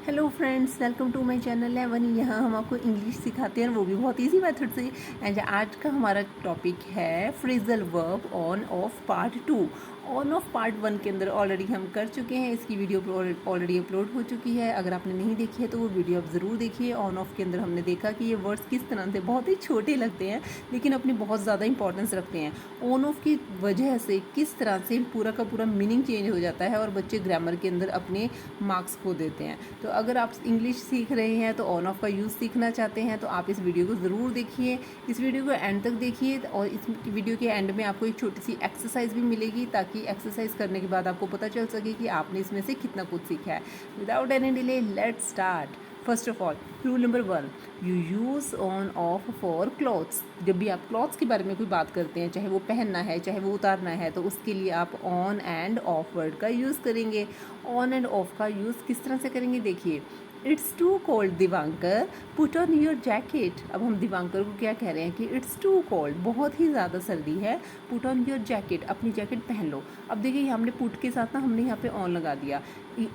Hello friends, welcome to my channel एवन। यहाँ हम आपको इंग्लिश सिखाते हैं, वो भी बहुत इजी मेथड से। एंड आज का हमारा टॉपिक है phrasal verb on off part 2। On off part 1 के अंदर ऑलरेडी हम कर चुके हैं, इसकी वीडियो ऑलरेडी अपलोड हो चुकी है। अगर आपने नहीं देखी है तो वो वीडियो आप ज़रूर देखिए। ऑन ऑफ के अंदर हमने देखा कि ये वर्ड्स किस तरह से बहुत ही छोटे लगते हैं लेकिन अपनी बहुत ज़्यादा इंपॉर्टेंस रखते हैं। ऑन ऑफ की वजह से किस तरह से पूरा का पूरा मीनिंग चेंज हो जाता है और बच्चे ग्रामर के अंदर अपने मार्क्स खो देते हैं। तो अगर आप इंग्लिश सीख रहे हैं तो ऑन ऑफ का यूज़ सीखना चाहते हैं तो आप इस वीडियो को ज़रूर देखिए। इस वीडियो को एंड तक देखिए और इस वीडियो के एंड में आपको एक छोटी सी एक्सरसाइज भी मिलेगी ताकि एक्सरसाइज करने के बाद आपको पता चल सके कि आपने इसमें से कितना कुछ सीखा है। Without any delay let's start. First of all, rule number 1, you use on off for clothes. जब भी आप क्लॉथ्स के बारे में कोई बात करते हैं, चाहे वो पहनना है चाहे वो उतारना है, तो उसके लिए आप ऑन एंड ऑफ वर्ड का यूज़ करेंगे। ऑन एंड ऑफ का यूज़ किस तरह से करेंगे, देखिए। It's too cold Divankar, put on your jacket. अब हम दिवांकर को क्या कह रहे हैं कि इट्स टू कोल्ड, बहुत ही ज़्यादा सर्दी है, पुट ऑन योर जैकेट, अपनी जैकेट पहन लो। अब देखिए हमने पुट के साथ ना हमने यहाँ पे ऑन लगा दिया।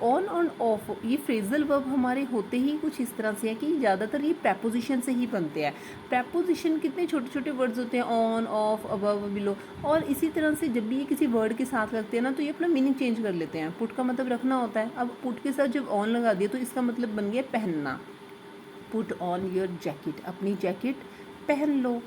ऑन और ऑफ ये फ्रेजल वर्ब हमारे होते ही कुछ इस तरह से है कि ज़्यादातर ये प्रैपोजिशन से ही बनते हैं। प्रैपोजिशन कितने छोटे छोटे वर्ड्स होते हैं, ऑन, ऑफ, अबव, बिलो, और इसी तरह से जब भी ये किसी वर्ड के साथ लगते हैं ना तो ये अपना मीनिंग चेंज कर लेते हैं। पुट का मतलब रखना होता है, अब पुट के साथ जब ऑन लगा दिया तो इसका मतलब बन गया पहनना। पुट ऑन योर जैकेट, अपनी जैकेट पहन लो।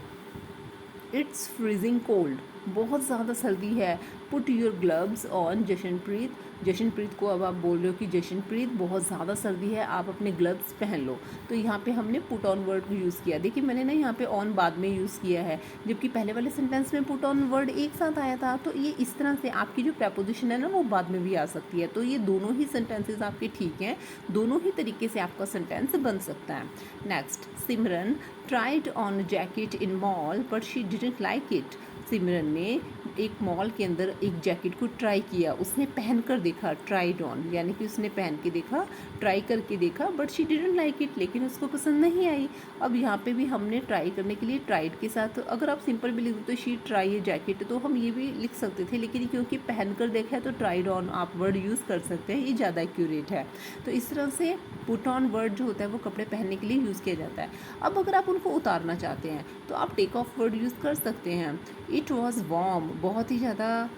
इट्स फ्रीजिंग कोल्ड, बहुत ज़्यादा सर्दी है, put your gloves on Jashanpreet. Jashanpreet को अब आप बोल रहे हो कि जशनप्रीत बहुत ज़्यादा सर्दी है, आप अपने ग्लव्स पहन लो। तो यहाँ पे हमने पुट ऑन वर्ड को यूज़ किया। देखिए मैंने ना यहाँ पे ऑन बाद में यूज़ किया है, जबकि पहले वाले सेंटेंस में पुट ऑन वर्ड एक साथ आया था। तो ये इस तरह से आपकी जो प्रैपोजिशन है ना वो बाद में भी आ सकती है। तो ये दोनों ही सेंटेंसेस आपके ठीक हैं, दोनों ही तरीके से आपका सेंटेंस बन सकता है। Next, Simran tried on jacket in mall but she didn't like it. Simran ने एक मॉल के अंदर एक जैकेट को ट्राई किया, उसने पहन कर देखा, ट्राइड ऑन यानी कि उसने पहन के देखा, ट्राई करके देखा, but she didn't like it, लेकिन उसको पसंद नहीं आई। अब यहाँ पे भी हमने ट्राई करने के लिए ट्राइड के साथ, अगर आप सिंपल भी लिख दो तो शी ट्राई ए जैकेट, तो हम ये भी लिख सकते थे, लेकिन क्योंकि पहन कर देखा है तो ट्राइड ऑन आप वर्ड यूज़ कर सकते हैं, ये ज़्यादा एक्यूरेट है। तो इस तरह से पुट ऑन वर्ड जो होता है वो कपड़े पहनने के लिए यूज़ किया जाता है। अब अगर आप उनको उतारना चाहते हैं तो आप टेक ऑफ वर्ड यूज़ कर सकते हैं। इट वॉज वॉर्म, बहुत ही ज़्यादा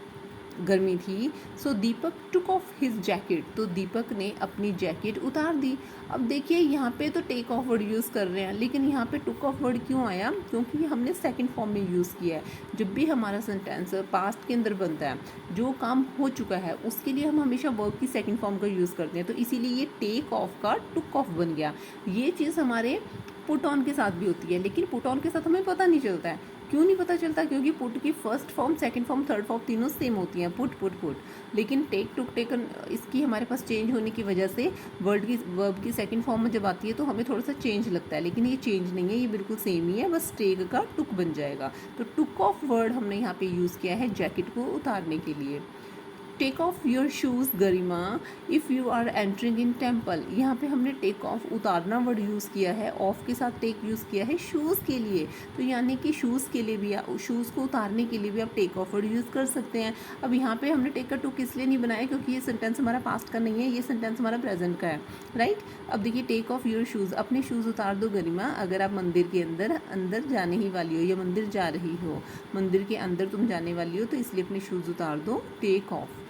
गर्मी थी, सो दीपक टुक ऑफ हिज जैकेट, तो दीपक ने अपनी जैकेट उतार दी। अब देखिए यहाँ पे तो टेक ऑफ वर्ड यूज़ कर रहे हैं, लेकिन यहाँ पे टुक ऑफ वर्ड क्यों आया, क्योंकि हमने सेकंड फॉर्म में यूज़ किया है। जब भी हमारा सेंटेंस पास्ट के अंदर बनता है, जो काम हो चुका है उसके लिए हम हमेशा वर्ब की सेकंड फॉर्म का यूज़ करते हैं, तो इसीलिए ये टेक ऑफ का टुक ऑफ बन गया। ये चीज़ हमारे पुट ऑन के साथ भी होती है, लेकिन पुट ऑन के साथ हमें पता नहीं चलता है। क्यों नहीं पता चलता, क्योंकि पुट की first form, second form, third form तीनों सेम होती हैं, पुट पुट पुट। लेकिन टेक टुक टेकन इसकी हमारे पास चेंज होने की वजह से वर्ब की सेकंड फॉर्म में जब आती है तो हमें थोड़ा सा चेंज लगता है, लेकिन ये चेंज नहीं है, ये बिल्कुल सेम ही है, बस टेक का टुक बन जाएगा। तो टुक ऑफ वर्ड हमने यहाँ पे यूज़ किया है जैकेट को उतारने के लिए। Take off your shoes Garima if you are entering in temple, यहाँ पे हमने टेक ऑफ उतारना वर्ड यूज़ किया है, ऑफ के साथ टेक यूज़ किया है शूज़ के लिए। तो यानी कि शूज़ के लिए भी, शूज़ को उतारने के लिए भी आप टेक ऑफ वर्ड यूज़ कर सकते हैं। अब यहाँ पे हमने टेक का टुक इसलिए नहीं बनाया क्योंकि ये सेंटेंस हमारा पास्ट का नहीं है, ये सेंटेंस हमारा प्रेजेंट का है, राइट। अब देखिए, टेक ऑफ योर शूज़, अपने शूज़ उतार दो गरिमा, अगर आप मंदिर के अंदर जाने ही वाली हो या मंदिर जा रही हो, मंदिर के अंदर तुम जाने वाली हो, तो इसलिए अपने शूज़ उतार दो, take off.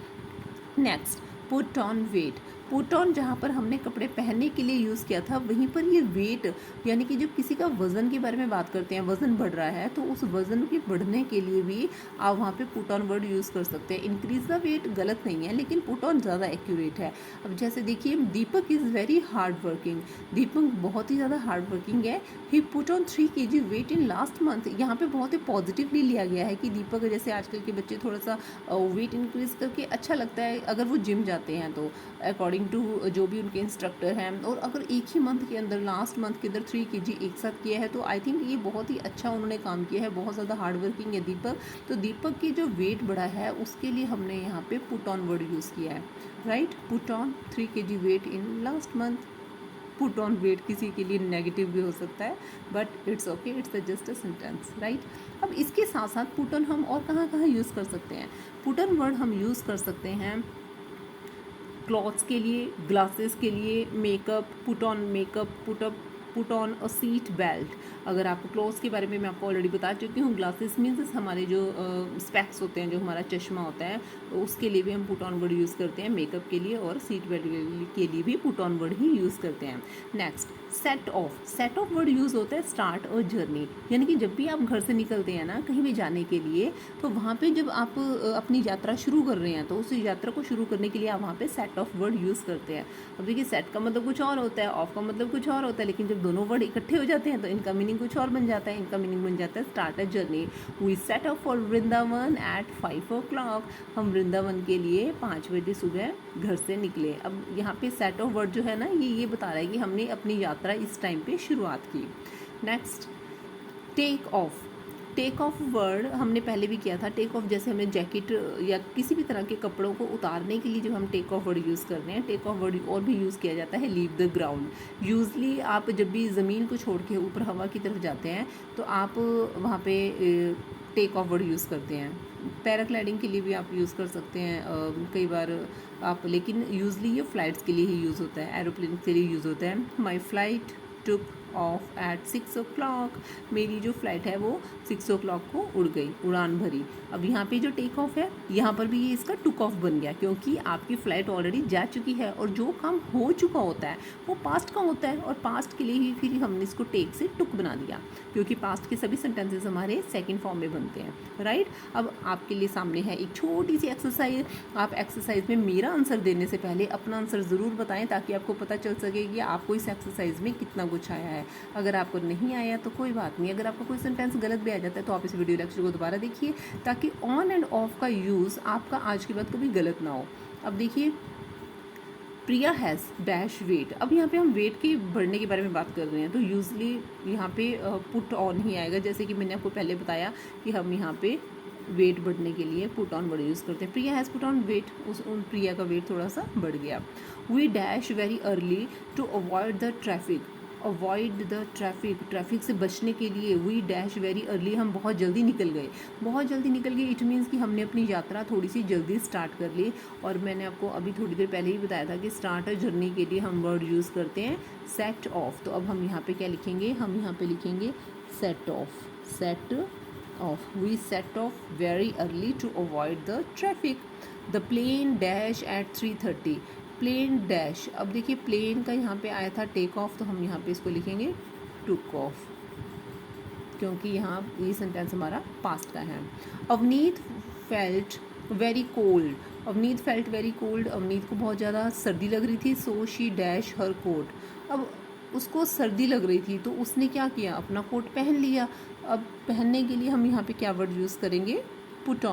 Next, put on weight. Put on जहाँ पर हमने कपड़े पहनने के लिए यूज़ किया था, वहीं पर ये वेट यानी कि जब किसी का वज़न के बारे में बात करते हैं, वज़न बढ़ रहा है, तो उस वज़न के बढ़ने के लिए भी आप वहाँ पे पुट ऑन वर्ड यूज़ कर सकते हैं। इंक्रीज द वेट गलत नहीं है, लेकिन पुट ऑन ज़्यादा एक्यूरेट है। अब जैसे देखिए, Deepak is very hard working, Deepak बहुत ही ज़्यादा हार्ड वर्किंग है। He put on 3 kg weight in last month, यहाँ पे बहुत ही पॉजिटिवली लिया गया है कि दीपक, जैसे आजकल के बच्चे थोड़ा सा वेट इंक्रीज़ करके अच्छा लगता है अगर वो जिम जाते हैं, तो अकॉर्डिंग टू जो भी उनके इंस्ट्रक्टर हैं, और अगर एक ही मंथ के अंदर, लास्ट मंथ के अंदर 3 kg एक साथ किया है, तो आई थिंक ये बहुत ही अच्छा उन्होंने काम किया है, बहुत ज़्यादा हार्ड वर्किंग है दीपक। तो दीपक की जो वेट बढ़ा है उसके लिए हमने यहाँ पे पुट ऑन वर्ड यूज़ किया है, right. Put on 3 kg weight in last month. Put on weight किसी के लिए नेगेटिव भी हो सकता है, but it's okay, it's just a sentence, right. अब इसके साथ साथ पुट ऑन हम और कहाँ कहाँ यूज़ कर सकते हैं। पुट ऑन वर्ड हम यूज़ कर सकते हैं क्लॉथ्स के लिए, ग्लासेस के लिए, makeup, put on a seat belt. अगर आपको क्लॉथ्स के बारे में मैं आपको ऑलरेडी बता चुकी हूँ। ग्लासेस मीन्स हमारे जो स्पेक्स होते हैं, जो हमारा चश्मा होता है, तो उसके लिए भी हम पुट ऑन वर्ड यूज़ करते हैं। मेकअप के लिए और सीट बेल्ट के लिए भी put on word he use करते हैं। Next, set of word use होता है स्टार्ट अ जर्नी, यानी कि जब भी आप घर से निकलते हैं ना कहीं भी जाने के लिए, तो वहाँ पे जब आप अपनी यात्रा शुरू कर रहे हैं तो उस यात्रा को शुरू करने के लिए आप वहाँ पे सेट ऑफ वर्ड यूज़ करते हैं। अब देखिए, सेट का मतलब कुछ और होता है, ऑफ का मतलब कुछ और होता है, लेकिन जब दोनों वर्ड इकट्ठे हो जाते हैं तो इनका मीनिंग कुछ और बन जाता है। इनका मीनिंग बन जाता है start a journey. We set off for Vrindavan at 5 o'clock। हम वृंदावन के लिए 5 बजे सुबह घर से निकले। अब यहाँ पे सेट ऑफ वर्ड जो है ना, ये बता रहा है कि हमने अपनी यात्रा इस टाइम पे शुरुआत की। नेक्स्ट, टेक ऑफ वर्ड हमने पहले भी किया था। टेक ऑफ जैसे हमें जैकेट या किसी भी तरह के कपड़ों को उतारने के लिए जब हम टेक ऑफ वर्ड यूज़ करते हैं, टेक ऑफ वर्ड और भी यूज़ किया जाता है लीव द ग्राउंड। यूजली आप जब भी ज़मीन को छोड़ के ऊपर हवा की तरफ जाते हैं तो आप वहाँ पे टेक ऑफ वर्ड यूज़ करते हैं। पैराग्लाइडिंग के लिए भी आप यूज़ कर सकते हैं कई बार आप, लेकिन यूजली ये फ़्लाइट्स के लिए ही यूज़ होता है, एरोप्लेन के लिए यूज़ होता है। My flight took off at 6 o'clock। मेरी जो फ़्लाइट है वो 6 o'clock को उड़ गई, उड़ान भरी। अब यहाँ पे जो टेक ऑफ है, यहाँ पर भी ये इसका टुक ऑफ बन गया, क्योंकि आपकी फ़्लाइट ऑलरेडी जा चुकी है और जो काम हो चुका होता है वो पास्ट का होता है, और पास्ट के लिए ही फिर हमने इसको टेक से टुक बना दिया, क्योंकि पास्ट के सभी सेंटेंसेस हमारे सेकेंड फॉर्म में बनते हैं, राइट। अब आपके लिए सामने है एक छोटी सी एक्सरसाइज। आप एक्सरसाइज में मेरा आंसर देने से पहले अपना आंसर ज़रूर बताएं, ताकि आपको पता चल सके कि आपको इस एक्सरसाइज में कितना कुछ आया है। अगर आपको नहीं आया तो कोई बात नहीं, अगर आपका कोई सेंटेंस गलत भी आ जाता है तो आप इस वीडियो लेक्चर को दोबारा देखिए, ताकि ऑन एंड ऑफ का यूज़ आपका आज के बाद कभी गलत ना हो। अब देखिए, प्रिया हैज़ डैश वेट। अब यहाँ पे हम वेट के बढ़ने के बारे में बात कर रहे हैं, तो यूजली यहाँ पे पुट ऑन ही आएगा, जैसे कि मैंने आपको पहले बताया कि हम यहाँ पे वेट बढ़ने के लिए पुट ऑन वर्ड यूज़ करते हैं। Priya has put on weight, Priya का वेट थोड़ा सा बढ़ गया। We dash very early to avoid the traffic से बचने के लिए वी डैश वेरी अर्ली, हम बहुत जल्दी निकल गए। इट मीन्स कि हमने अपनी यात्रा थोड़ी सी जल्दी स्टार्ट कर ली। और मैंने आपको अभी थोड़ी देर पहले ही बताया था कि स्टार्ट अ जर्नी के लिए हम वर्ड यूज़ करते हैं सेट ऑफ। तो अब हम यहाँ पे क्या लिखेंगे, हम यहाँ पे लिखेंगे set off. We set off very early to avoid the traffic. The plane dash at 3:30। Plane dash, अब देखिए प्लेन का यहाँ पे आया था टेक ऑफ, तो हम यहाँ पे इसको लिखेंगे टुक ऑफ, क्योंकि यहाँ ये सेंटेंस हमारा पास्ट का है। Avneet felt very cold. Avneet को बहुत ज़्यादा सर्दी लग रही थी। So she dash her coat. अब उसको सर्दी लग रही थी तो उसने क्या किया, अपना कोट पहन लिया। अब पहनने के लिए हम यहाँ पे क्या वर्ड यूज़ करेंगे, put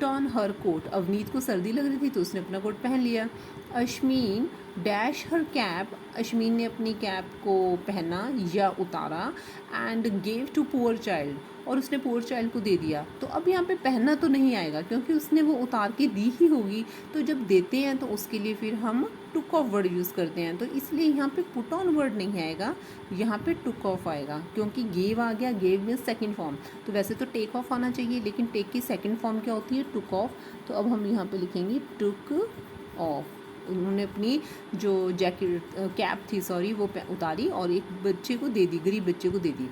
on her coat. Avneet को सर्दी लग रही थी तो उसने अपना कोट पहन लिया। अश्मीन डैश हर कैप। अश्मीन ने अपनी कैप को पहना या उतारा। And gave to poor child, और उसने पुअर चाइल्ड को दे दिया। तो अब यहाँ पे पहनना तो नहीं आएगा, क्योंकि उसने वो उतार के दी ही होगी। तो जब देते हैं तो उसके लिए फिर हम टुक ऑफ वर्ड यूज़ करते हैं, तो इसलिए यहाँ पे पुट ऑन वर्ड नहीं आएगा, यहाँ पे टुक ऑफ आएगा, क्योंकि गेव आ गया। गेव में सेकंड फॉर्म, तो वैसे तो टेक ऑफ आना चाहिए, लेकिन टेक की सेकंड फॉर्म क्या होती है, टुक ऑफ। तो अब हम यहाँ पे लिखेंगे टुक ऑफ। उन्होंने अपनी जो जैकेट कैप थी वो उतारी और एक बच्चे को दे दी, गरीब बच्चे को दे दी।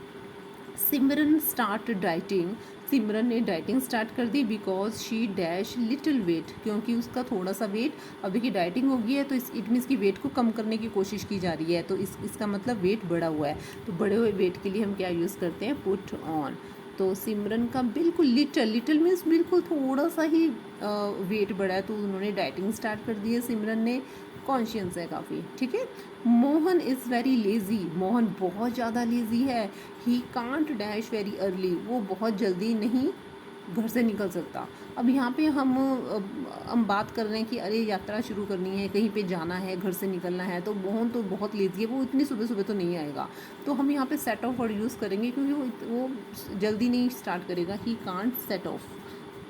सिमरन स्टार्ट डाइटिंग। सिमरन ने डाइटिंग स्टार्ट कर दी because she dash little weight, क्योंकि उसका थोड़ा सा वेट, अब देखिए डाइटिंग हो गई है तो इट मीन्स की वेट को कम करने की कोशिश की जा रही है, तो इसका मतलब वेट बढ़ा हुआ है। तो बढ़े हुए वेट के लिए हम क्या यूज़ करते हैं, पुट ऑन। तो सिमरन का बिल्कुल लिटिल मीन्स बिल्कुल थोड़ा सा ही वेट बढ़ा है, तो उन्होंने डाइटिंग स्टार्ट कर दी है सिमरन ने। कॉन्शियस है काफ़ी, ठीक है। Mohan is very lazy. Mohan बहुत ज़्यादा लेज़ी है। He can't dash very early, वो बहुत जल्दी नहीं घर से निकल सकता। अब यहाँ पे हम बात कर रहे हैं कि अरे यात्रा शुरू करनी है, कहीं पे जाना है, घर से निकलना है, तो मोहन तो बहुत लेज़ी है, वो इतनी सुबह सुबह तो नहीं आएगा। तो हम यहाँ पे सेट ऑफ वर्ड यूज़ करेंगे, क्योंकि वो जल्दी नहीं स्टार्ट करेगा। He can't set of,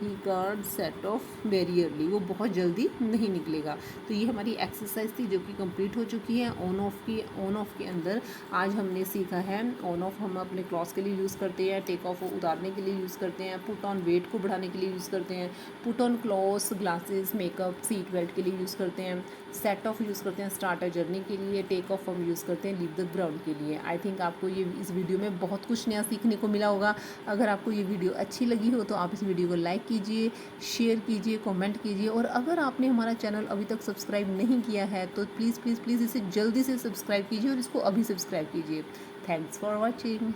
he can't set off very early, वो बहुत जल्दी नहीं निकलेगा। तो ये हमारी एक्सरसाइज थी जो कि कंप्लीट हो चुकी है। ऑन ऑफ के अंदर आज हमने सीखा है ऑन ऑफ हम अपने क्लॉथ्स के लिए यूज़ करते हैं, टेक ऑफ उतारने के लिए यूज़ करते हैं, पुट ऑन वेट को बढ़ाने के लिए यूज़ करते हैं, put on clothes glasses makeup seat belt के लिए यूज़ करते हैं, सेट ऑफ यूज़ करते हैं स्टार्ट अ जर्नी के लिए, टेक ऑफ हम यूज़ करते हैं लीव द ग्राउंड के लिए। आई थिंक आपको ये इस वीडियो में बहुत कुछ नया सीखने को मिला होगा। अगर आपको ये वीडियो अच्छी लगी हो तो आप इस वीडियो को लाइक कीजिए, शेयर कीजिए, कमेंट कीजिए, और अगर आपने हमारा चैनल अभी तक सब्सक्राइब नहीं किया है तो प्लीज़ प्लीज़ प्लीज़ इसे जल्दी से सब्सक्राइब कीजिए और इसको अभी सब्सक्राइब कीजिए। Thanks for watching.